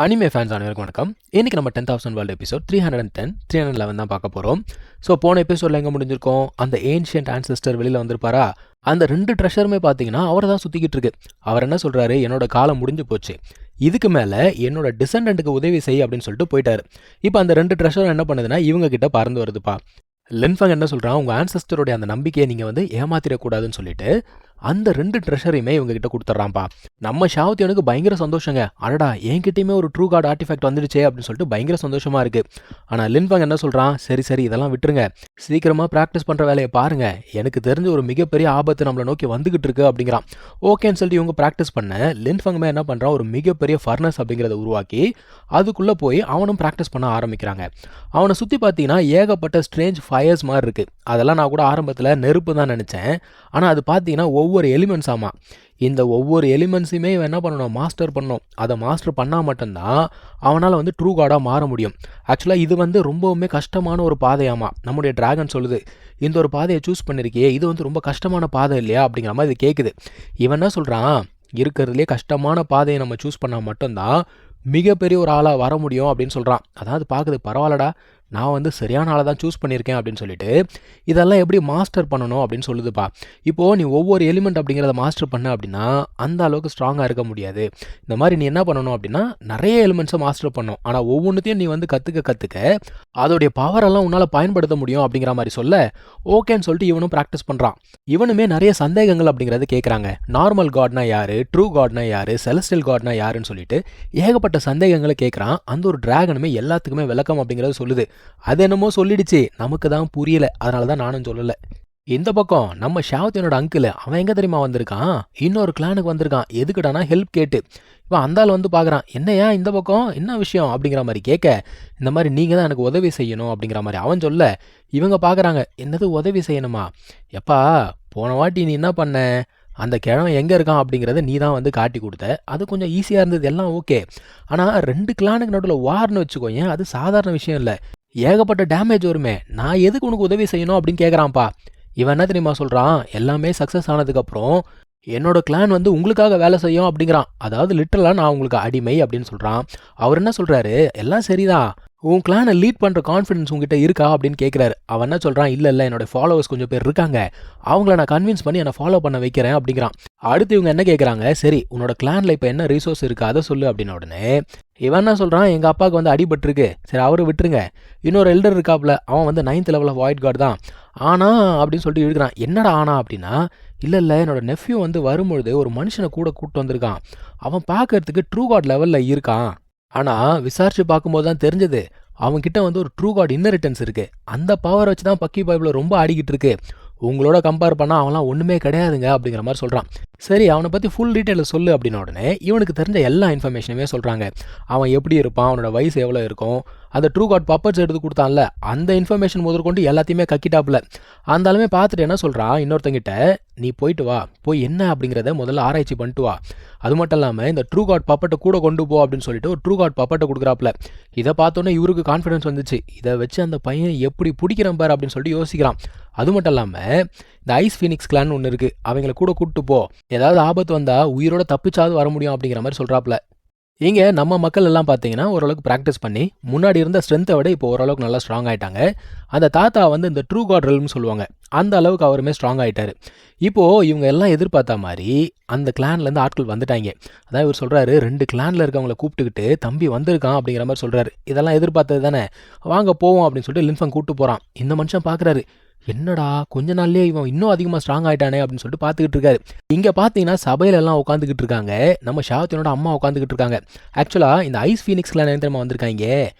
Anime fans அனைவருக்கும் வணக்கம். இன்னைக்கு நம்ம 10,000 வேர்ல்டு எபிசோட் 310 311 தான் பார்க்க போகிறோம். ஸோ போன எபிசோடில் எங்கே முடிஞ்சிருக்கோம், அந்த ஏன்ஷியன்ட் ஆன்செஸ்டர் வெளியில் வந்திருப்பாரா, அந்த 2 ட்ரெஷருமே பார்த்தீங்கன்னா அவர் தான் சுற்றிக்கிட்டு இருக்கு. அவர் என்ன சொல்கிறாரு, என்னோட காலம் முடிஞ்சு போச்சு, இதுக்கு மேலே என்னோட டிசெண்டண்ட்டுக்கு உதவி செய் அப்படின்னு சொல்லிட்டு போயிட்டாரு. இப்போ அந்த 2 ட்ரெஷரும் என்ன பண்ணுதுன்னா இவங்க கிட்ட பறந்து வருதுப்பா. லின்ஃபங் என்ன சொல்கிறான், உங்கள் ஆன்செஸ்டருடைய அந்த நம்பிக்கையை நீங்கள் ஏமாத்திடக்கூடாதுன்னு சொல்லிட்டு அந்த 2 ட்ரெஷரையுமே இவங்க கிட்ட கொடுத்துட்றான்ப்பா. நம்ம ஷாவுத்தியனுக்கு பயங்கர சந்தோஷங்க, அடடா என்கிட்டயுமே ஒரு ட்ரூ கார்டு ஆர்டிஃபேக்ட் வந்துடுச்சே அப்படின்னு சொல்லிட்டு பயங்கர சந்தோஷமா இருக்கு. ஆனால் லின்ஃபங் என்ன சொல்கிறான், சரி சரி இதெல்லாம் விட்டுருங்க, சீக்கிரமாக ப்ராக்டிஸ் பண்ணுற வேலையை பாருங்க, எனக்கு தெரிஞ்ச ஒரு மிகப்பெரிய ஆபத்து நம்மளை நோக்கி வந்துகிட்டு இருக்கு அப்படிங்கிறான். ஓகேன்னு சொல்லிட்டு இவங்க ப்ராக்டிஸ் பண்ண லின்ஃபங்குமே என்ன பண்ணுறான், ஒரு மிகப்பெரிய ஃபர்னஸ் அப்படிங்கிறத உருவாக்கி அதுக்குள்ளே போய் அவனும் ப்ராக்டிஸ் பண்ண ஆரம்பிக்கிறாங்க. அவனை சுற்றி பார்த்தீங்கன்னா ஏகப்பட்ட ஸ்ட்ரேஞ்ச் ஃபயர்ஸ் மாதிரி இருக்குது. அதெல்லாம் நான் கூட ஆரம்பத்தில் நெருப்பு தான் நினச்சேன். ஆனால் அது பார்த்தீங்கன்னா ஒவ்வொரு எலிமெண்ட்ஸ் ஆமாம். இந்த ஒவ்வொரு எலிமெண்ட்ஸுமே இவன் என்ன பண்ணணும், மாஸ்டர் பண்ணணும். அதை மாஸ்டர் பண்ணால் மட்டும்தான் அவனால் ட்ரூ கார்டாக மாற முடியும். ஆக்சுவலாக இது ரொம்பவுமே கஷ்டமான ஒரு பாதையாமா. நம்முடைய டிராகன் சொல்லுது, இந்த ஒரு பாதையை சூஸ் பண்ணியிருக்கியே, இது ரொம்ப கஷ்டமான பாதை இல்லையா அப்படிங்கிற மாதிரி இது கேட்குது. இவன் என்ன சொல்கிறான், இருக்கிறதுலே கஷ்டமான பாதையை நம்ம சூஸ் பண்ணால் மட்டும்தான் மிகப்பெரிய ஒரு ஆளாக வர முடியும் அப்படின்னு சொல்கிறான். அதாவது பார்க்குது, பரவாயில்லடா நான் சரியான ஆளை தான் சூஸ் பண்ணியிருக்கேன் அப்படின்னு சொல்லிட்டு இதெல்லாம் எப்படி மாஸ்டர் பண்ணணும் அப்படின்னு சொல்லுதுப்பா. இப்போது நீ ஒவ்வொரு எலிமெண்ட் அப்படிங்கிறத மாஸ்டர் பண்ண அப்படின்னா அந்த அளவுக்கு ஸ்ட்ராங்காக இருக்க முடியாது. இந்த மாதிரி நீ என்ன பண்ணணும் அப்படின்னா நிறைய எலிமெண்ட்ஸை மாஸ்டர் பண்ணணும். ஆனால் ஒவ்வொன்றுத்தையும் நீ கற்றுக்க அதோடைய பவரெல்லாம் உன்னால் பயன்படுத்த முடியும் அப்படிங்கிற மாதிரி சொல்ல ஓகேன்னு சொல்லிட்டு இவனும் ப்ராக்டிஸ் பண்ணுறான். இவனுமே நிறைய சந்தேகங்கள் அப்படிங்கிறத கேட்குறாங்க. நார்மல் காட்னா யார், ட்ரூ காட்னா யார், செலஸ்டியல் காட்னா யாருன்னு சொல்லிட்டு ஏகப்பட்ட சந்தேகங்களை கேட்குறான். அந்த ஒரு டிராகனுமே எல்லாத்துக்குமே விளக்கம் அப்படிங்கிறது சொல்லுது. அது என்னமோ சொல்லிடுச்சு, நமக்கு தான் புரியல, அதனால தான் நானும் சொல்லலை. இந்த பக்கம் நம்ம ஷாவுத்தியனோட அங்கிள் அவன் எங்கே தெரியுமா வந்திருக்கான், இன்னொரு கிளானுக்கு வந்திருக்கான். எதுக்குடானா ஹெல்ப் கேட்டு. இப்போ அந்த ஆள் பார்க்குறான், என்னையா இந்த பக்கம் என்ன விஷயம் அப்படிங்கிற மாதிரி கேட்க, இந்த மாதிரி நீங்கள் தான் எனக்கு உதவி செய்யணும் அப்படிங்கிற மாதிரி அவன் சொல்ல, இவங்க பார்க்குறாங்க, என்னது உதவி செய்யணுமா, எப்பா போன வாட்டி நீ என்ன பண்ண, அந்த கிழவன் எங்கே இருக்கான் அப்படிங்கிறத நீ தான் காட்டி கொடுத்த, அது கொஞ்சம் ஈஸியாக இருந்தது, எல்லாம் ஓகே. ஆனால் 2 கிளானுக்கு நடுவில் வார்னு வச்சுக்கோங்க, அது சாதாரண விஷயம் இல்லை, ஏகப்பட்ட டேமேஜ் வருமே, நான் எதுக்கு உனக்கு உதவி செய்யணும் அப்படின்னு கேட்குறான்ப்பா. இவன் என்ன தெரியுமா சொல்கிறான், எல்லாமே சக்ஸஸ் ஆனதுக்கப்புறம் என்னோட கிளான் உங்களுக்காக வேலை செய்யும் அப்படிங்கிறான். அதாவது லிட்டரலாக நான் உங்களுக்கு அடிமை அப்படின்னு சொல்கிறான். அவர் என்ன சொல்கிறாரு, எல்லாம் சரிதான், உன் கிளானை லீட் பண்ணுற கான்ஃபிடன்ஸ் உங்ககிட்ட இருக்கா அப்படின்னு கேட்குறாரு. அவன் என்ன சொல்கிறான், இல்லை என்னோட ஃபாலோவர்ஸ் கொஞ்சம் பேர் இருக்காங்க, அவங்கள நான் கன்வின்ஸ் பண்ணி என்னை ஃபாலோ பண்ண வைக்கிறேன் அப்படிங்கிறான். அடுத்து இவங்க என்ன கேட்குறாங்க, சரி உன்னோட கிளானில் இப்போ என்ன ரிசோர்ஸ் இருக்குது அதை சொல்லு அப்படின்ன உடனே இவன் என்ன சொல்கிறான், எங்கள் அப்பாவுக்கு அடிபட்டுருக்கு, சரி அவரு விட்டுருங்க, இன்னொரு எல்டர் இருக்காப்புல, அவன் 9th level of void card தான், ஆனால் அப்படின்னு சொல்லிட்டு இருக்கிறான். என்னடா ஆனா அப்படின்னா, இல்லை என்னோட நெஃப்யூ வரும்பொழுது ஒரு மனுஷனை கூட கூப்பிட்டு வந்திருக்கான், அவன் பார்க்கறதுக்கு ட்ரூ கார்டு லெவலில் இருக்கான், ஆனால் விசாரிச்சு பார்க்கும்போது தான் தெரிஞ்சது அவன்கிட்ட ஒரு ட்ரூ கார்டு இன்னரிட்டன்ஸ் இருக்குது, அந்த பவர் வச்சு தான் பக்கி பைபிள் ரொம்ப ஆடிக்கிட்டு இருக்கு, உங்களோட கம்பேர் பண்ணால் அவன்லாம் ஒன்றுமே கிடையாதுங்க அப்படிங்கிற மாதிரி சொல்கிறான். சரி அவனை பற்றி ஃபுல் டீட்டெயிலில் சொல்லு அப்படின்ன உடனே இவனுக்கு தெரிஞ்ச எல்லா இன்ஃபர்மேஷனுமே சொல்கிறாங்க. அவன் எப்படி இருப்பான், அவனோட வயசு எவ்வளோ இருக்கும், அந்த ட்ரூ கார்ட் பப்பர்ஸ் எடுத்து கொடுத்தான்ல அந்த இன்ஃபர்மேஷன் முதற்கொண்டு எல்லாத்தையுமே கக்கிட்டாப்புல. அந்த ஆளுமே பார்த்துட்டு என்ன சொல்கிறான், இன்னொருத்தங்கிட்ட நீ போயிட்டு வா, போய் என்ன அப்படிங்கிறத முதல்ல ஆராய்ச்சி பண்ணிட்டு வா, அது மட்டும் இல்லாமல் இந்த ட்ரூ கார்ட் பப்பட்டை கூட கொண்டு போ அப்படின்னு சொல்லிட்டு ஒரு ட்ரூ கார்ட் பப்பட்டை கொடுக்குறாப்புல. இதை பார்த்தோன்னே இவருக்கு கான்ஃபிடன்ஸ் வந்துச்சு, இதை வச்சு அந்த பையன் எப்படி பிடிக்கிறான் பாரு அப்படின்னு சொல்லிட்டு யோசிக்கிறான். அது மட்டும் இல்லாமல் இந்த ஐஸ் ஃபீனிக்ஸ் கிளான் ஒன்று இருக்குது, அவங்கள கூட கூப்பிட்டு போ, ஏதாவது ஆபத்து வந்தால் உயிரோட தப்பிச்சாவது வர முடியும் அப்படிங்கிற மாதிரி சொல்கிறாப்புல. இங்கே நம்ம மக்கள் எல்லாம் பார்த்தீங்கன்னா ஓரளவுக்கு ப்ராக்டிஸ் பண்ணி முன்னாடி இருந்த ஸ்ட்ரென்த்தை விட இப்போ ஓரளவுக்கு நல்லா ஸ்ட்ராங் ஆகிட்டாங்க. அந்த தாத்தா இந்த ட்ரூ காட் ரெல்ம்னு சொல்லுவாங்க, அந்த அளவுக்கு அவருமே ஸ்ட்ராங் ஆகிட்டாரு. இப்போது இவங்க எல்லாம் எதிர்பார்த்த மாதிரி அந்த கிளான்லேருந்து ஆட்கள் வந்துட்டாங்க. அதான் இவர் சொல்கிறாரு, 2 கிளானில் இருக்கவங்களை கூப்பிட்டுக்கிட்டு தம்பி வந்திருக்கான் அப்படிங்கிற மாதிரி சொல்கிறாரு. இதெல்லாம் எதிர்பார்த்தது தானே, வாங்க போவோம் அப்படின்னு சொல்லிட்டு லின்ஃபங் கூப்பிட்டு போகிறான். இந்த மனுஷன் பார்க்குறாரு, என்னடா கொஞ்ச நாள்லேயே இவன் இன்னும் அதிகமாக ஸ்ட்ராங் ஆகிட்டானே அப்படின்னு சொல்லிட்டு பார்த்துக்கிட்டு இருக்காரு. இங்கே பார்த்தீங்கன்னா சபையில எல்லாம் உட்காந்துக்கிட்டு இருக்காங்க, நம்ம ஷாவுத்தியனோட அம்மா உட்காந்துக்கிட்டு இருக்காங்க. ஆக்சுவலாக இந்த ஐஸ் ஃபீனிக்ஸ் கிளான் என்ன வந்திருக்காங்க,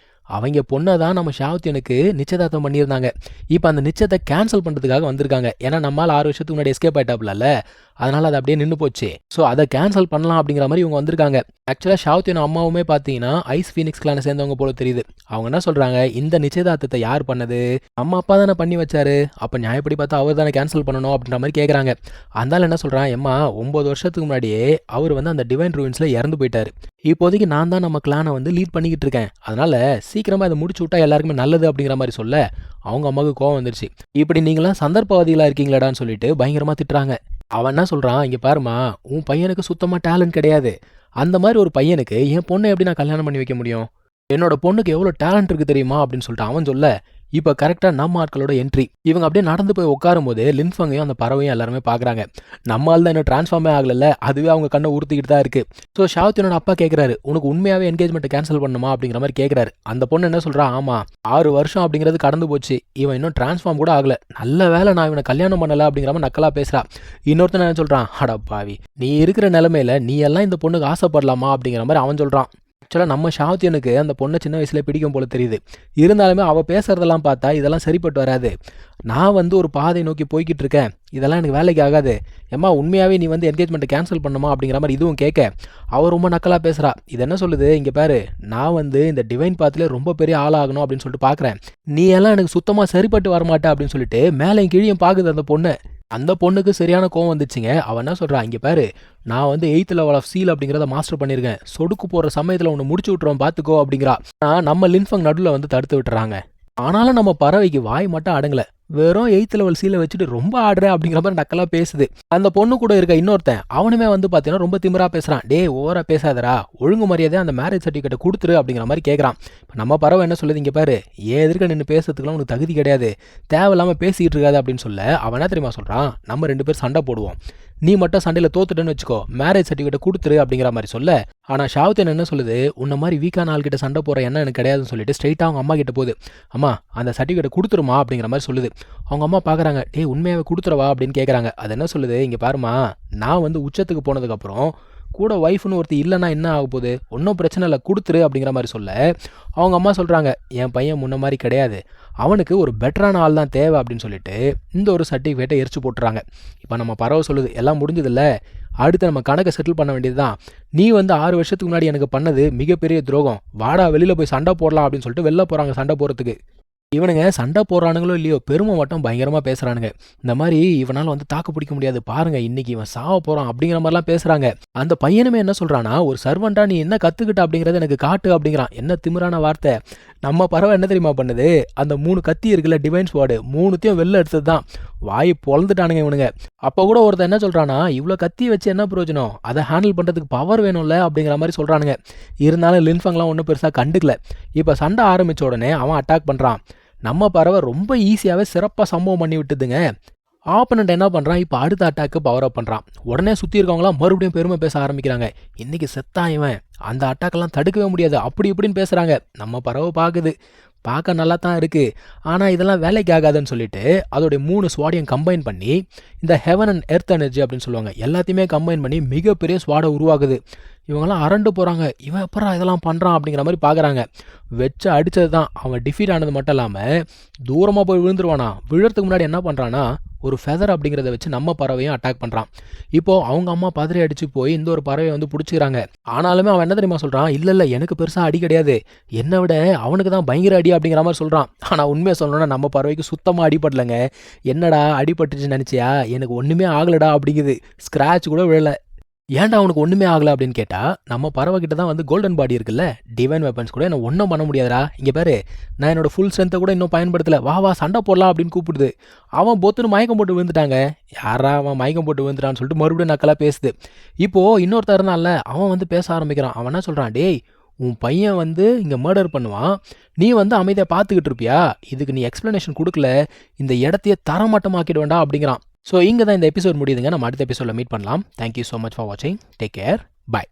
அவங்க பொண்ணை தான் நம்ம ஷாவுத்தியனுக்கு நிச்சயதார்த்தம் பண்ணியிருந்தாங்க. இப்போ அந்த நிச்சயத்தை கேன்சல் பண்ணுறதுக்காக வந்திருக்காங்க. ஏன்னா நம்மளால் 6 வருஷத்துக்கு முன்னாடி எஸ்கேப் ஆகிட்டாப்ல, அதனால் அது அப்படியே நின்று போச்சு. ஸோ அதை கேன்சல் பண்ணலாம் அப்படிங்கிற மாதிரி இவங்க வந்திருக்காங்க. ஆக்சுவலாக ஷாவுத்தியன் அம்மாவுமே பார்த்தீங்கன்னா ஐஸ் ஃபீனிக்ஸ் கிளானை சேர்ந்தவங்க போல தெரியுது. அவங்க என்ன சொல்கிறாங்க, இந்த நிச்சயதார்த்தத்தை யார் பண்ணது, அம்மா அப்பா தானே பண்ணி வச்சாரு, அப்போ நியாயப்படி பார்த்தா அவர் தானே கேன்சல் பண்ணணும் அப்படின்ற மாதிரி கேட்குறாங்க. அதனால என்ன சொல்கிறான், எம்மா 9 வருஷத்துக்கு முன்னாடியே அவர் அந்த டிவைன் ரூயின்ஸில் இறந்து போயிட்டார், இப்போதைக்கு நான் தான் நம்ம கிளானை லீட் பண்ணிக்கிட்டு இருக்கேன், அதனால சீக்கிரமாக இதை முடிச்சு விட்டா எல்லாருக்குமே நல்லது அப்படிங்கிற மாதிரி சொல்ல அவங்க அம்மாவுக்கு கோவம் வந்துருச்சு. இப்படி நீங்களாம் சந்தர்ப்பவாதிகளாக இருக்கீங்களாடான்னு சொல்லிட்டு பயங்கரமாக திட்டுறாங்க. அவன் என்ன சொல்கிறான், இங்கே பாருமா, உன் பையனுக்கு சுத்தமாக டேலண்ட் கிடையாது, அந்த மாதிரி ஒரு பையனுக்கு என் பொண்ணை எப்படி நான் கல்யாணம் பண்ணி வைக்க முடியும்? என்னோட பொண்ணுக்கு எவ்வளோ டேலண்ட் இருக்கு தெரியுமா அப்படின்னு சொல்லிட்டு அவன் சொல்ல, இப்போ கரெக்டாக நம்ம ஆட்களோட என்ட்ரி. இவங்க அப்படியே நடந்து போய் உட்காரும் போது லின்ஃபங்கையும் அந்த பறவையும் எல்லாருமே பார்க்குறாங்க. நம்ம ஆள் தான் இன்னும் டிரான்ஸ்ஃபார்மே ஆகல, அதுவே அவங்க கண்ணை உறுத்திக்கிட்டு தான் இருக்கு. ஸோ ஷாவத்தினோட அப்பா கேட்குறாரு, உனக்கு உண்மையாகவே என்கேஜ்மெண்ட்டை கேன்சல் பண்ணுமா அப்படிங்கிற மாதிரி கேட்குறாரு. அந்த பொண்ணு என்ன சொல்கிறா, ஆமாம் 6 வருஷம் அப்படிங்கிறது கடந்து போச்சு, இவன் இன்னும் டிரான்ஸ்ஃபார்ம் கூட ஆகலை, நல்ல வேலை நான் இவனை கல்யாணம் பண்ணலை அப்படிங்கிற மாதிரி நக்கலாக பேசுகிறா. இன்னொருத்தன் என்ன சொல்கிறான், அட பாவி, நீ இருக்கிற நிலமையில நீ எல்லாம் இந்த பொண்ணுக்கு ஆசைப்படலாமா அப்படிங்கிற மாதிரி அவன் சொல்கிறான். ஆக்சுவலாக நம்ம ஷாவத்தியனுக்கு அந்த பொண்ணை சின்ன வயசுல பிடிக்கும் போல தெரியுது. இருந்தாலுமே அவள் பேசுறதெல்லாம் பார்த்தா இதெல்லாம் சரிப்பட்டு வராது. நான் வந்து ஒரு பாதை நோக்கி போய்கிட்டு இருக்கேன், இதெல்லாம் எனக்கு வேலைக்கு ஆகாது. ஏம்மா உண்மையாகவே நீ வந்து என்கேஜ்மெண்ட்டை கேன்சல் பண்ணுமா அப்படிங்கிற மாதிரி இதுவும் கேட்க, அவள் ரொம்ப நக்கலாக பேசுகிறா. இது என்ன சொல்லுது, இங்கே பாரு, நான் வந்து இந்த டிவைன் பாத்திலே ரொம்ப பெரிய ஆளாகணும் அப்படின்னு சொல்லிட்டு பார்க்குறேன், நீ எல்லாம் எனக்கு சுத்தமாக சரிப்பட்டு வரமாட்டே அப்படின்னு சொல்லிட்டு மேலே கீழேயும் பார்க்குது அந்த பொண்ணு. அந்த பொண்ணுக்கு சரியான கோவம் வந்துச்சுங்க. அவன் என்ன சொல்கிறான், இங்கே பாரு, நான் வந்து 8th லெவல் ஆஃப் சீல் அப்படிங்கிறத மாஸ்டர் பண்ணியிருக்கேன், சொடுக்கு போகிற சமயத்தில் ஒன்று முடிச்சு விட்ருவோம் பார்த்துக்கோ அப்படிங்கிறா. ஆனால் நம்ம லின்ஃபங் நடுவில் வந்து தடுத்து விட்டுறாங்க. ஆனாலும் நம்ம பறவைக்கு வாய் மட்டும் அடங்கலை. வெறும் 8th லெவல் சீலை வச்சுட்டு ரொம்ப ஆடுறேன் அப்படிங்கிற மாதிரி நக்கலாக பேசுது. அந்த பொண்ணு கூட இருக்க இன்னொருத்தன் அவனுமே வந்து பார்த்தீங்கன்னா ரொம்ப திமிரா பேசுகிறான். டே ஓவரா பேசாதரா, ஒழுங்கு மரியாதை அந்த மேரேஜ் சர்டிஃபிகேட்டை கொடுத்துரு அப்படிங்கிற மாதிரி கேட்குறான். இப்போ நம்ம பறவை என்ன சொல்லுது, இங்கே பாரு, ஏன் எதிர்க்க நின்று பேசுறதுக்குலாம் உனக்கு தகுதி கிடையாது, தேவையில்லாமல் பேசிக்கிட்டு இருக்காது அப்படின்னு சொல்ல, அவன் என்ன தெரியுமா சொல்கிறான், நம்ம 2 பேர் சண்டை போடுவோம், நீ மட்டும் சண்டையில் தோத்துட்டேன்னு வச்சுக்கோ, மேரேஜ் சர்டிஃபிகேட்டை கொடுத்துரு அப்படிங்கிற மாதிரி சொல்ல. ஆனால் ஷாவத்தியன் என்ன சொல்லுது, உன்ன மாதிரி வீக்கான ஆள்கிட்ட சண்டை போகிற என்ன எனக்கு கிடையாதுன்னு சொல்லிட்டு ஸ்ட்ரைட்டாக அவங்க அம்மா கிட்ட போகுது. அம்மா அந்த சர்டிஃபிகேட்டை கொடுத்துருமா அப்படிங்கிற மாதிரி சொல்லுது. அவங்க அம்மா பார்க்குறாங்க, டே உண்மையாகவே கொடுத்துருவா அப்படின்னு கேட்குறாங்க. அது என்ன சொல்லுது, இங்கே பாருமா, நான் வந்து உச்சத்துக்கு போனதுக்கப்புறம் கூட ஒய்ஃப்னு ஒருத்தி இல்லைன்னா என்ன ஆக போகுது, ஒன்றும் பிரச்சனை இல்லை, கொடுத்துரு அப்படிங்கிற மாதிரி சொல்ல, அவங்க அம்மா சொல்கிறாங்க, என் பையன் முன்ன மாதிரி கிடையாது, அவனுக்கு ஒரு பெட்டரான ஆள் தான் தேவை அப்படின்னு சொல்லிட்டு இந்த ஒரு சர்டிஃபிகேட்டை எரிச்சு போட்டுறாங்க. இப்போ நம்ம பறவை சொல்லுது, எல்லாம் முடிஞ்சதில்ல, அடுத்து நம்ம கணக்கை செட்டில் பண்ண வேண்டியது தான். நீ வந்து 6 வருஷத்துக்கு முன்னாடி எனக்கு பண்ணது மிகப்பெரிய துரோகம், வாடா வெளியில் போய் சண்டை போடலாம் அப்படின்னு சொல்லிட்டு வெளில போகிறாங்க சண்டை போகிறதுக்கு. இவனுங்க சண்டை போடுறானுங்களோ இல்லையோ, பெருமை மட்டும் பயங்கரமாக பேசுகிறானுங்க. இந்த மாதிரி இவனால் வந்து தாக்கு பிடிக்க முடியாது, பாருங்க இன்னைக்கு இவன் சாவ போகிறான் அப்படிங்கிற மாதிரிலாம் பேசுகிறாங்க. அந்த பையனுமே என்ன சொல்கிறான்னா, ஒரு சர்வெண்டா நீ என்ன கற்றுக்கிட்ட அப்படிங்கிறத எனக்கு காட்டு அப்படிங்கிறான். என்ன திமிரான வார்த்தை. நம்ம பறவை என்ன தெரியுமா பண்ணுது, அந்த 3 கத்தி இருக்குல்ல, டிவைன் ஸ்வார்டு, 3த்தையும் வெளில எடுத்தது தான். வாய் பொழந்துட்டானுங்க இவனுங்க. அப்போ கூட ஒருத்தர் என்ன சொல்கிறான்னா, இவ்வளோ கத்தி வச்சு என்ன பிரயோஜனம், அதை ஹேண்டில் பண்ணுறதுக்கு பவர் வேணும்ல அப்படிங்கிற மாதிரி சொல்கிறானுங்க. இருந்தாலும் லின்ஃபங்லாம் ஒன்றும் பெருசாக கண்டுக்கல. இப்போ சண்டை ஆரம்பித்த உடனே அவன் அட்டாக் பண்ணுறான். நம்ம பறவை ரொம்ப ஈஸியாகவே சிறப்பாக சம்பவம் பண்ணி விட்டுதுங்க. ஆப்பனண்ட் என்ன பண்ணுறான், இப்போ அடுத்த அட்டாக்கு பவர் அப் பண்ணுறான். உடனே சுற்றி இருக்கவங்களாம் மறுபடியும் பெருமை பேச ஆரம்பிக்கிறாங்க. இன்றைக்கி செத்தான் இவன், அந்த அட்டாக்கெல்லாம் தடுக்கவே முடியாது அப்படி இப்படின்னு பேசுகிறாங்க. நம்ம பறவை பார்க்குது, பார்க்க நல்லா தான் இருக்குது, ஆனால் இதெல்லாம் வேலைக்கு ஆகாதுன்னு சொல்லிட்டு அதோடைய 3 ஸ்வாடையும் கம்பைன் பண்ணி இந்த ஹெவன் அண்ட் எர்த் எனர்ஜி அப்படின்னு சொல்லுவாங்க, எல்லாத்தையுமே கம்பைன் பண்ணி மிகப்பெரிய ஸ்வாடை உருவாகுது. இவங்கெல்லாம் அரண்டு போகிறாங்க, இவன் எப்பறம் இதெல்லாம் பண்ணுறான் அப்படிங்கிற மாதிரி பார்க்குறாங்க. வச்சு அடித்தது தான், அவன் டிஃபீட் ஆனது மட்டும் இல்லாமல் தூரமாக போய் விழுந்துருவானா. விழுறதுக்கு முன்னாடி என்ன பண்ணுறான்னா, ஒரு ஃபெதர் அப்படிங்கிறத வச்சு நம்ம பறவையும் அட்டாக் பண்ணுறான். இப்போது அவங்க அம்மா பதறி அடித்து போய் இந்த ஒரு பறவையை வந்து பிடிச்சிக்கிறாங்க. ஆனாலுமே அவன் என்ன தெரியுமா சொல்கிறான், இல்லை எனக்கு பெருசாக அடி கிடையாது, என்னை விட அவனுக்கு தான் பயங்கர அடி அப்படிங்கிற மாதிரி சொல்கிறான். ஆனால் உண்மையை சொல்லணும்னா நம்ம பறவைக்கு சுத்தமாக அடிபடலைங்க. என்னடா அடிபட்டுச்சு நினச்சியா, எனக்கு ஒன்றுமே ஆகலடா அப்படிங்குது, ஸ்க்ராட்ச் கூட விழலை. ஏன்டா அவனுக்கு ஒன்றுமே ஆகலை அப்படின்னு கேட்டால், நம்ம பறவை கிட்ட தான் வந்து கோல்டன் பாடி இருக்குல்ல, டிவைன் வெப்பன்ஸ் கூட என்ன ஒன்றும் பண்ண முடியாதுடா. இங்கே பாரு, நான் என்னோட ஃபுல் ஸ்ட்ரென்த்தை கூட இன்னும் பயன்படுத்தலை, வா வா சண்டை போடலாம் அப்படின்னு கூப்பிடுது. அவன் பொத்துன்னு மயக்கம் போட்டு விழுந்துட்டாங்க. யாரா அவன் மயக்கம் போட்டு விழுந்துட்டான்னு சொல்லிட்டு மறுபடியும் நக்கலாக பேசுது. இப்போது இன்னொருத்தர் இருந்தான்ல, அவன் வந்து பேச ஆரம்பிக்கிறான். அவன் என்ன சொல்கிறான், டேய் உன் பையன் வந்து இங்கே மர்டர் பண்ணுவான், நீ வந்து அமைதியாக பார்த்துக்கிட்டு இருப்பியா, இதுக்கு நீ எக்ஸ்ப்ளனேஷன் கொடுக்கல, இந்த இடத்தையே தரமட்டமாக்கிடுவேண்டா அப்படிங்கிறான். ஸோ இங்கே தான் இந்த எபிசோட் முடியுதுங்க. நம்ம அடுத்த எபிசோடில் மீட் பண்ணலாம். தேங்க்யூ ஸோ மச் ஃபார் வாட்சிங். Take care. பை.